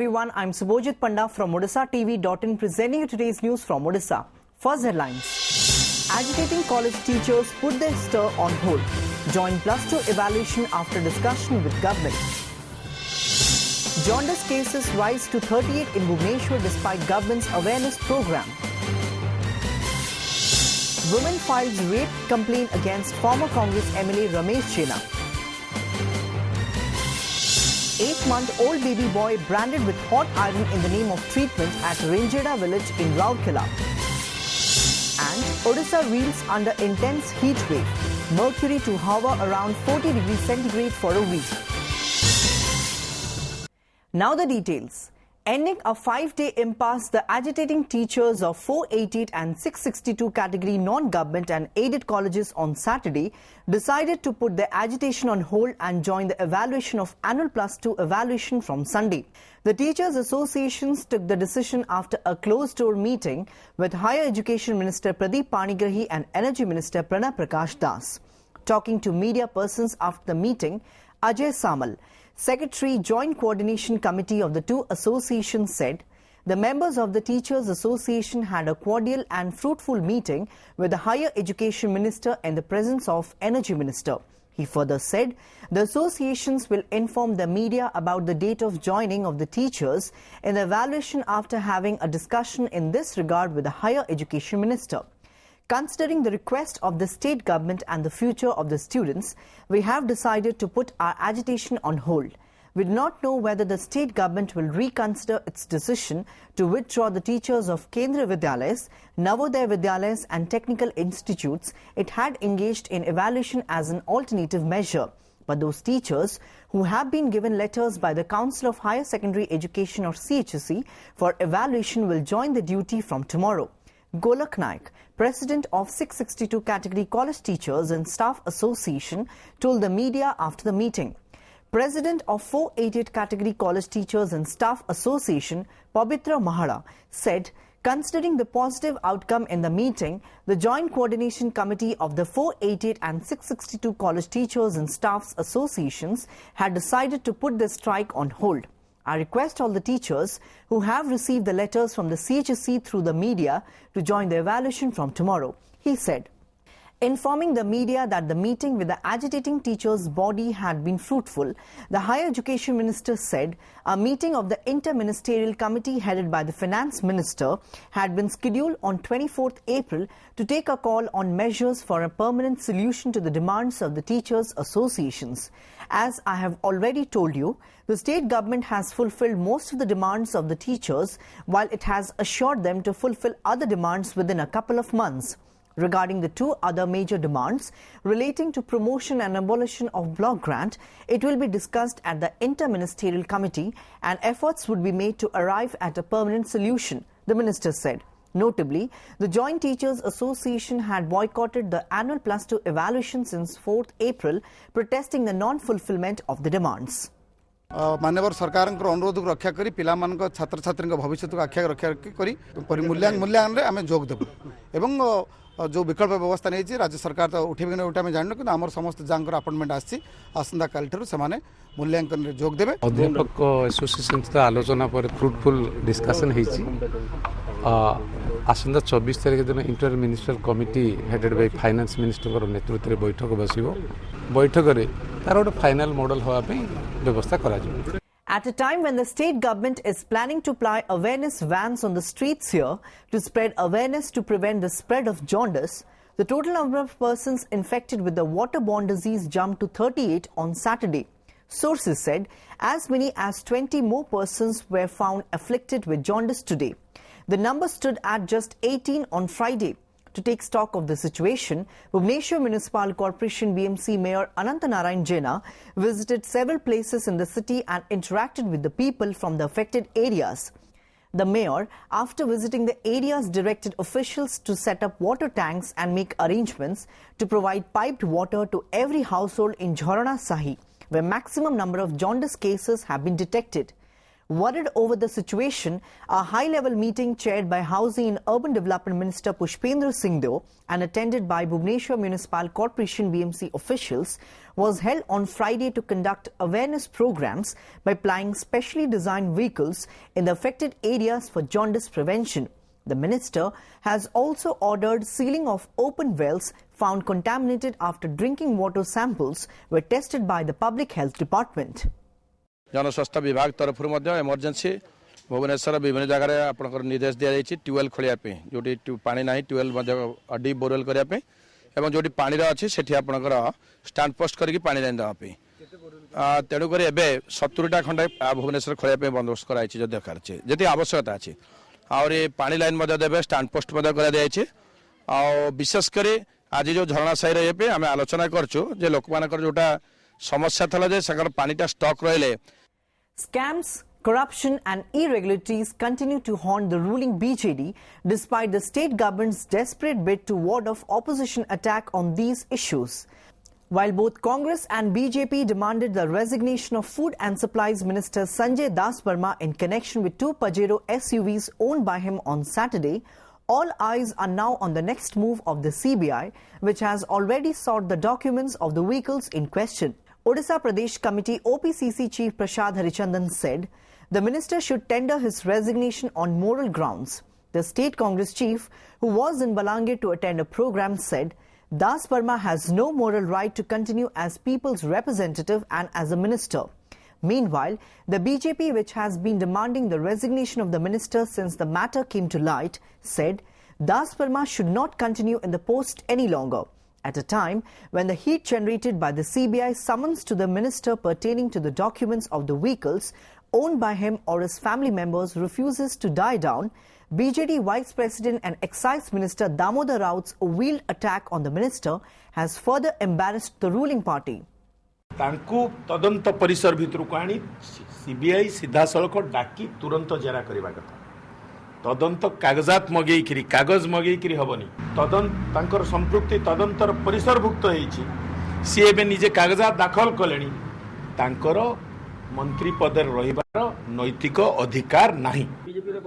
everyone, I'm Subhojit Panda from Odishatv.in presenting you today's news from Odisha. First headlines. Agitating college teachers put their stir on hold. Joint plus 2 evaluation after discussion with government. Jaundice cases rise to 38 in Bhubaneswar despite government's awareness program. Woman files rape complaint against former Congress MLA Ramesh Chena. 8-month-old baby boy branded with hot iron in the name of treatment at Ranjeda village in Rourkela. And Odisha reels under intense heat wave. Mercury to hover around 40 degrees centigrade for a week. Now the details. Ending a 5-day impasse, the agitating teachers of 488 and 662 category non-government and aided colleges on Saturday decided to put their agitation on hold and join the evaluation of annual plus 2 evaluation from Sunday. The teachers' associations took the decision after a closed-door meeting with Higher Education Minister Pradeep Panigrahi and Energy Minister Pranab Prakash Das. Talking to media persons after the meeting, Ajay Samal, Secretary Joint Coordination Committee of the two associations, said the members of the Teachers Association had a cordial and fruitful meeting with the Higher Education Minister in the presence of Energy Minister. He further said the associations will inform the media about the date of joining of the teachers in the evaluation after having a discussion in this regard with the Higher Education Minister. Considering the request of the state government and the future of the students, we have decided to put our agitation on hold. We do not know whether the state government will reconsider its decision to withdraw the teachers of Kendriya Vidyalayas, Navodaya Vidyalayas and technical institutes it had engaged in evaluation as an alternative measure. But those teachers who have been given letters by the Council of Higher Secondary Education or CHSE for evaluation will join the duty from tomorrow. Golak Naik, President of 662 Category College Teachers and Staff Association, told the media after the meeting. President of 488 Category College Teachers and Staff Association, Pabitra Mahara, said, considering the positive outcome in the meeting, the Joint Coordination Committee of the 488 and 662 College Teachers and Staffs Associations had decided to put the strike on hold. I request all the teachers who have received the letters from the CHSE through the media to join the evaluation from tomorrow, he said. Informing the media that the meeting with the agitating teachers' body had been fruitful, the Higher Education Minister said a meeting of the Inter-Ministerial Committee headed by the Finance Minister had been scheduled on 24th April to take a call on measures for a permanent solution to the demands of the teachers' associations. As I have already told you, the state government has fulfilled most of the demands of the teachers, while it has assured them to fulfill other demands within a couple of months. Regarding the two other major demands relating to promotion and abolition of block grant, it will be discussed at the Inter-Ministerial Committee and efforts would be made to arrive at a permanent solution, the minister said. Notably, the Joint Teachers Association had boycotted the annual plus 2 evaluation since 4th April, protesting the non-fulfillment of the demands. माननीय सरकार अनुरोध को रक्षा करी पिला मान छात्र छात्री भविष्य को आख्या रक्षा करी मूल्यांकन रे आमे जोग देबु एवं जो विकल्प व्यवस्था नहीं राज्य सरकार तो उठे उठे आम जानू कि आम समस्त जहाँ अपॉइंटमेंट आसंता काली ठार से मूल्यांकन रे जोग देबे अध्यापक एसोसिएशन तो आलोचना पर फ्रुटफुल डिस्कशन होईची आसंता 24 तारिख दिन inter ministerial committee headed by finance minister नेतृत्व में बैठक बसिबो बैठक रे तार गोटे फाइनल मॉडल होआ पे व्यवस्था करा जिवो. At a time when the state government is planning to ply awareness vans on the streets here to spread awareness to prevent the spread of jaundice, the total number of persons infected with the waterborne disease jumped to 38 on Saturday. Sources said as many as 20 more persons were found afflicted with jaundice today. The number stood at just 18 on Friday. To take stock of the situation, Bhubaneswar Municipal Corporation BMC Mayor Anantanarayan Jena visited several places in the city and interacted with the people from the affected areas. The mayor, after visiting the areas, directed officials to set up water tanks and make arrangements to provide piped water to every household in Jharana Sahi, where maximum number of jaundice cases have been detected. Worried over the situation, a high-level meeting chaired by Housing and Urban Development Minister Pushpendra Singh Deo and attended by Bhubaneswar Municipal Corporation BMC officials was held on Friday to conduct awareness programs by plying specially designed vehicles in the affected areas for jaundice prevention. The minister has also ordered sealing of open wells found contaminated after drinking water samples were tested by the Public Health Department. जनस्वास्थ्य विभाग तरफ emergency Bhubaneswar विभिन्न जगह आपंकर निर्देश दि जाएगी tubewell खोलियापी जो पानी ना ट्यूबवेल अडी बोरवेल करने और जो पानी अच्छी से आपंकर स्टांड पोस्ट करके पानी लाइन देवाई तेणुक 70टा खंडे भुवनेश्वर खोलिया बंदोबस्त कराई जो दरकार जी आवश्यकता अच्छी और पानी लाइन देवे स्टांड पोस्ट विशेषकर आज जो झरणा साई आम आलोचना करूँ लोक मान जोटा समस्या था पानीटा स्टॉक रहिले. Scams, corruption and irregularities continue to haunt the ruling BJD despite the state government's desperate bid to ward off opposition attack on these issues. While both Congress and BJP demanded the resignation of Food and Supplies Minister Sanjay Das Verma in connection with two Pajero SUVs owned by him on Saturday, all eyes are now on the next move of the CBI, which has already sought the documents of the vehicles in question. Odisha Pradesh Committee OPCC Chief Prashad Harichandan said the minister should tender his resignation on moral grounds. The state Congress chief, who was in Balangir to attend a program, said Das Verma has no moral right to continue as people's representative and as a minister. Meanwhile, the BJP, which has been demanding the resignation of the minister since the matter came to light, said Das Verma should not continue in the post any longer. At a time when the heat generated by the CBI summons to the minister pertaining to the documents of the vehicles owned by him or his family members refuses to die down, BJD Vice President and Excise Minister Damodar Raut's wheeled attack on the minister has further embarrassed the ruling party. तांकु तदंत परिसर भितर को आनी CBI सीधा सड़क डाकी तुरंत जेरा करबा कथा तदंत कागजात मगेई कागज मगेई हबनी तदंत तांकर संपृक्ति तदंतर परिसरभुक्त होईछि सी एबे निजे कागजात दाखल कलेनी तांकर मंत्री पद रहिबार नैतिक अधिकार नाही.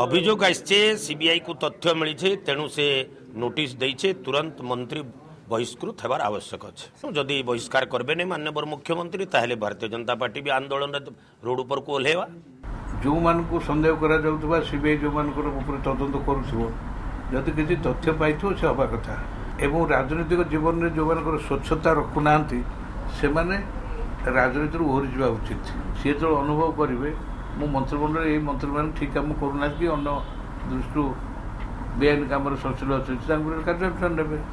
अभियोग आइछे सीबीआई को तथ्य मिली तेणु से नोटिस देइछे तुरंत मंत्री बहिष्कृत होबार आवश्यक अच्छे. जदि बहिष्कार करबे नहीं माननीय मुख्यमंत्री ताहले भारतीय जनता पार्टी भी आंदोलन रोड ऊपर को ओल्हेवा. जो मान को संदेह करा जाउतबा सीबीआई जो मान को ऊपर तदंत करूथबो जदि किसी तथ्य पाइथो से हवा कथा एवं राजनीतिक जीवन में जो मान को स्वच्छता रखु नांती से माने राजनीति ओहरी जा उचित. सी जो अनुभव करेंगे मो मंत्रिमंडल ये मंत्री मान ठीक काम करूना कि अन्य दृष्टि बेआईन काम सचल अच्छे कार्यानुष्ठान नेबे.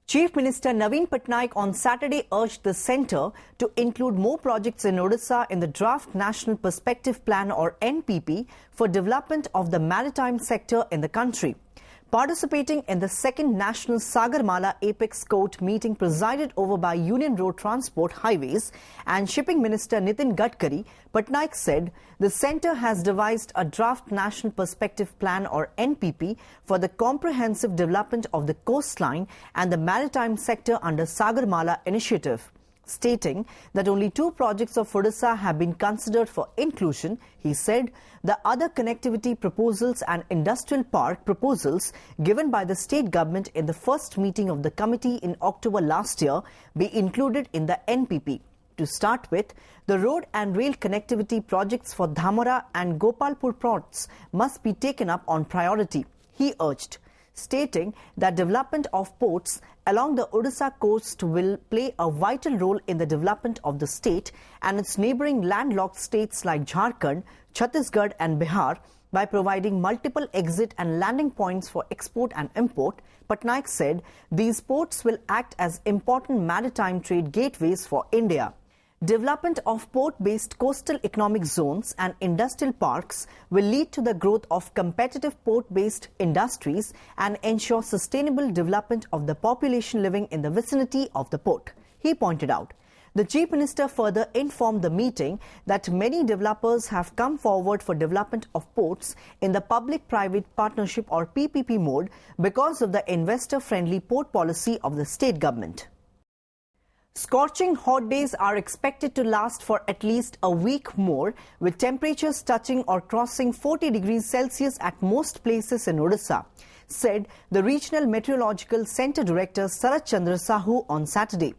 Chief Minister Naveen Patnaik on Saturday urged the centre to include more projects in Odisha in the draft National Perspective Plan or NPP for development of the maritime sector in the country. Participating in the second National Sagarmala Apex Court meeting presided over by Union Road Transport, Highways and Shipping Minister Nitin Gadkari, Patnaik said the centre has devised a draft National Perspective Plan or NPP for the comprehensive development of the coastline and the maritime sector under Sagarmala initiative. Stating that only two projects of Odisha have been considered for inclusion, he said the other connectivity proposals and industrial park proposals given by the state government in the first meeting of the committee in October last year be included in the NPP. To start with, the road and rail connectivity projects for Dhamara and Gopalpur ports must be taken up on priority, he urged, stating that development of ports along the Odisha coast will play a vital role in the development of the state and its neighbouring landlocked states like Jharkhand, Chhattisgarh and Bihar by providing multiple exit and landing points for export and import. Patnaik said these ports will act as important maritime trade gateways for India. Development of port-based coastal economic zones and industrial parks will lead to the growth of competitive port-based industries and ensure sustainable development of the population living in the vicinity of the port, he pointed out. The Chief Minister further informed the meeting that many developers have come forward for development of ports in the public-private partnership or PPP mode because of the investor-friendly port policy of the state government. Scorching hot days are expected to last for at least a week more, with temperatures touching or crossing 40 degrees Celsius at most places in Odisha, said the Regional Meteorological Centre Director Sarat Chandra Sahu on Saturday.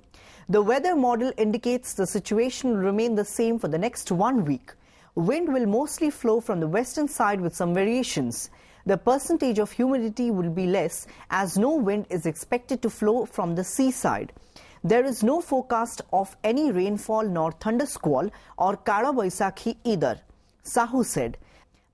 The weather model indicates the situation will remain the same for the next 1 week. Wind will mostly flow from the western side with some variations. The percentage of humidity will be less as no wind is expected to flow from the seaside. There is no forecast of any rainfall nor thundersquall or Kala Baisakhi either, Sahu said.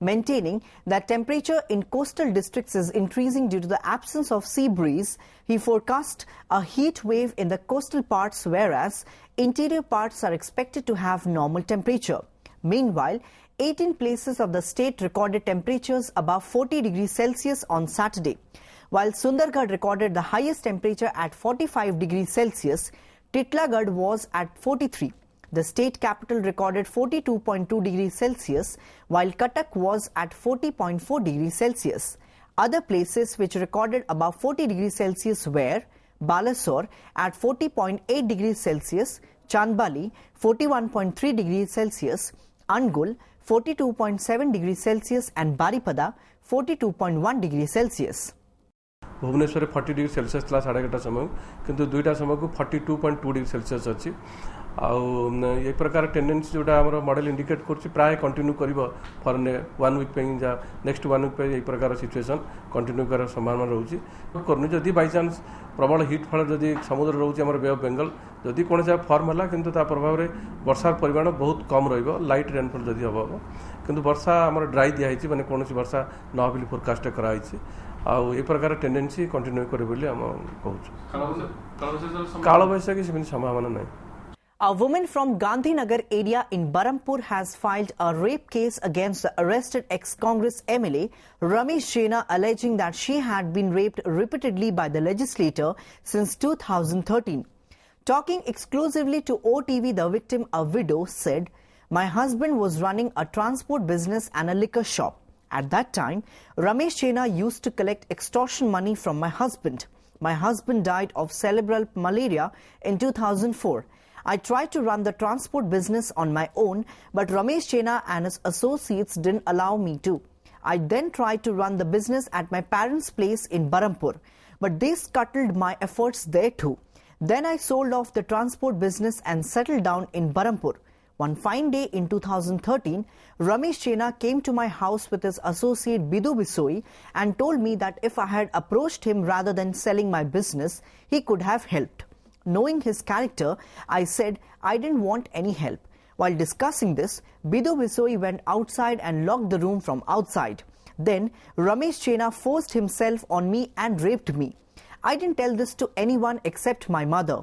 Maintaining that temperature in coastal districts is increasing due to the absence of sea breeze, he forecast a heat wave in the coastal parts, whereas interior parts are expected to have normal temperature. Meanwhile, 18 places of the state recorded temperatures above 40 degrees Celsius on Saturday. While Sundargarh recorded the highest temperature at 45 degrees Celsius, Titlagarh was at 43. The state capital recorded 42.2 degrees Celsius, while Cuttack was at 40.4 degrees Celsius. Other places which recorded above 40 degrees Celsius were Balasore at 40.8 degrees Celsius, Chandbali 41.3 degrees Celsius, Angul 42.7 degrees Celsius and Baripada 42.1 degrees Celsius. Bhubaneswar 40 degree Celsius था 11:30 समय किंतु 2टा समय को 42.2 degree Celsius अच्छी ये प्रकार tendency जोटा आम मॉडल इंडिकेट कर प्राय कंटिन्यू कर फॉर 1 वीक पे नेक्स्ट 1 वीक पे ये प्रकार सिचुएशन कंटिन्यू कर संभावना रोचे करनी जदि बाय चांस प्रबल हिट फल जदि समुद्र रोचे आम बे ऑफ बेंगल जदि कौन जगह फॉर्म है किंतु ता प्रभाव में वर्षार परिमाण बहुत कम लाइट रेनफॉल जदि हम किंतु वर्षा आम ड्राई दिखाई मैंने कौन वर्षा न बोली फोरकास्ट कराई आउ ये प्रकार टेंडेंसी कंटिन्यू करे बोली हम कहूँ काल बैसाखी से संभावना नहीं. A woman from Gandhinagar area in Barampur has filed a rape case against the arrested ex-Congress MLA Ramesh Jaina, alleging that she had been raped repeatedly by the legislator since 2013. Talking exclusively to OTV, the victim, a widow, said, "My husband was running a transport business and a liquor shop. At that time, Ramesh Jaina used to collect extortion money from my husband. My husband died of cerebral malaria in 2004. I tried to run the transport business on my own, but Ramesh Jaina and his associates didn't allow me to. I then tried to run the business at my parents' place in Barampur, but they scuttled my efforts there too. Then I sold off the transport business and settled down in Barampur. One fine day in 2013, Ramesh Jaina came to my house with his associate Bidu Bisoi and told me that if I had approached him rather than selling my business, he could have helped. Knowing his character, I said I didn't want any help. While discussing this, Bidu Bisoi went outside and locked the room from outside. Then Ramesh Jaina forced himself on me and raped me. I didn't tell this to anyone except my mother.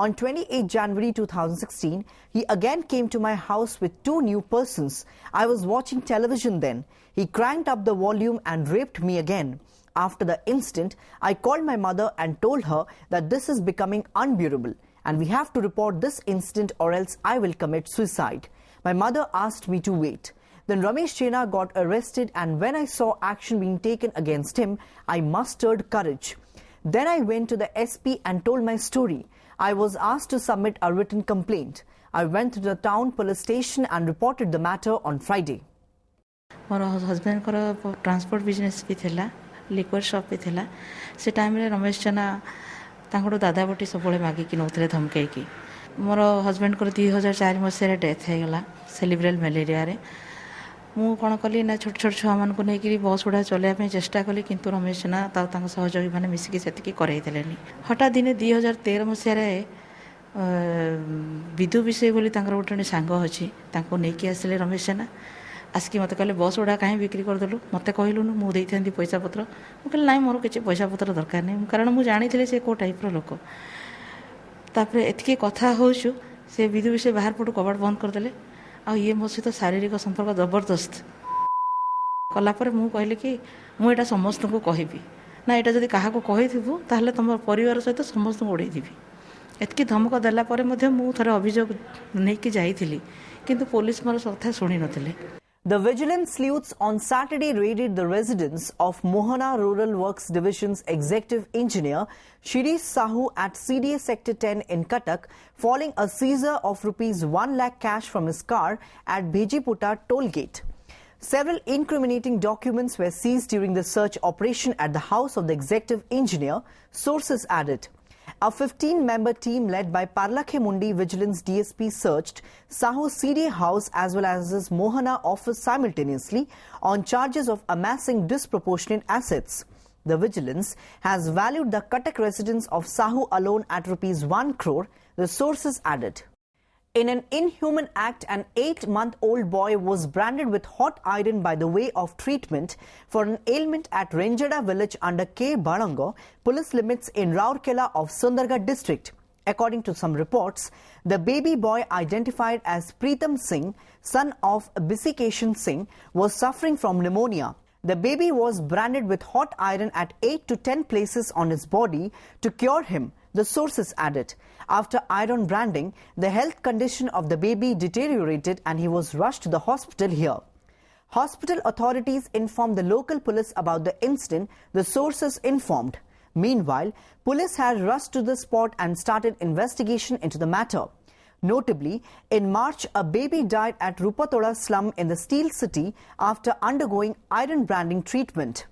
On 28 January 2016, he again came to my house with 2 new persons. I was watching television then. He cranked up the volume and raped me again. After the incident, I called my mother and told her that this is becoming unbearable and we have to report this incident or else I will commit suicide. My mother asked me to wait. Then Ramesh Jaina got arrested, and when I saw action being taken against him, I mustered courage. Then I went to the SP and told my story. I was asked to submit a written complaint. I went to the town police station and reported the matter on Friday. More husband को transport business भी थिला, liquor shop भी थिला. से time रे रमेश जेना तांको दादा बटी सब मागिकी नौते धमकईकी. मोर हस्बैंड को 2004 मसीह डेथ हो गला सेरिब्रल मलेरिया रे. मु कौन कली ना छोट छोट छुआ मान को नहीं बस गुड़ा चलने चेष्टा कली, किंतु रमेश जेना सहयोगी मैंने मिसिकी से करईले. हठात दिने 2013 मसीह विदु विषय बोली गोटे सांग अच्छी नहीं आसिले रमेश जेना. आसिक मत कहले बस गुड़ा कहीं बिक्री करदेलु, मत कहलुनु मुझे पैसा पत्र. मुझे ना मोर किसी पैसा पत्र दरकार नहीं, कारण मुझे जानी से कौ टाइप लोक. तापर एतिकी कथा होचु से विदु विषय बाहर पटू कबाट बंद करदेले. आ ये मो सहित शारीरिक संपर्क जबरदस्त कलापर मु कहले कि मु एटा समस्त को कहबी ना, एटा जदि काहा को कहिथिबु ताहले तुम परिवार सहित समस्त को उड़ेई दिबी. एतकी धमक देला परे मध्ये मु थरे अभियोग नै कि जाईथिली, किंतु पुलिस मोर कथा सुनी नथिले. The vigilance sleuths on Saturday raided the residence of Mohana Rural Works Division's executive engineer Shirish Sahu at CDA Sector 10 in Cuttack, following a seizure of ₹1 lakh cash from his car at Bhejiputta toll gate. Several incriminating documents were seized during the search operation at the house of the executive engineer, sources added. A 15-member team led by Parlakhe Mundi Vigilance DSP searched Sahu's CDA house as well as his Mohana office simultaneously on charges of amassing disproportionate assets. The vigilance has valued the Cuttack residence of Sahu alone at ₹1 crore, the sources added. In an inhuman act, an 8-month-old boy was branded with hot iron by the way of treatment for an ailment at Renjada village under K. Barango, police limits in Rourkela of Sundargarh district. According to some reports, the baby boy, identified as Preetham Singh, son of Bisikeshan Singh, was suffering from pneumonia. The baby was branded with hot iron at 8 to 10 places on his body to cure him, the sources added. After iron branding, the health condition of the baby deteriorated and he was rushed to the hospital here. Hospital authorities informed the local police about the incident, the sources informed. Meanwhile, police had rushed to the spot and started investigation into the matter. Notably, in March, a baby died at Rupatoda slum in the Steel City after undergoing iron branding treatment.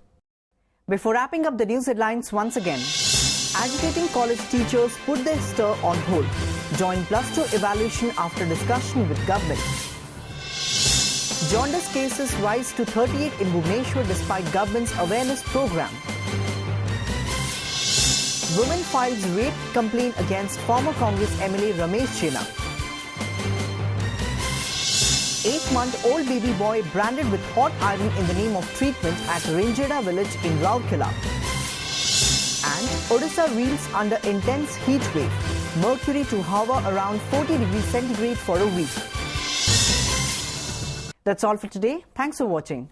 Before wrapping up the news headlines once again, agitating college teachers put their stir on hold. Joint +2 evaluation after discussion with government. Jaundice cases rise to 38 in Bhubaneswar despite government's awareness program. Woman files rape complaint against former Congress MLA Ramesh Chena. 8-month-old baby boy branded with hot iron in the name of treatment at Renjada village in Rourkela. And Odisha reels under intense heat wave. Mercury to hover around 40 degrees centigrade for a week. That's all for today. Thanks for watching.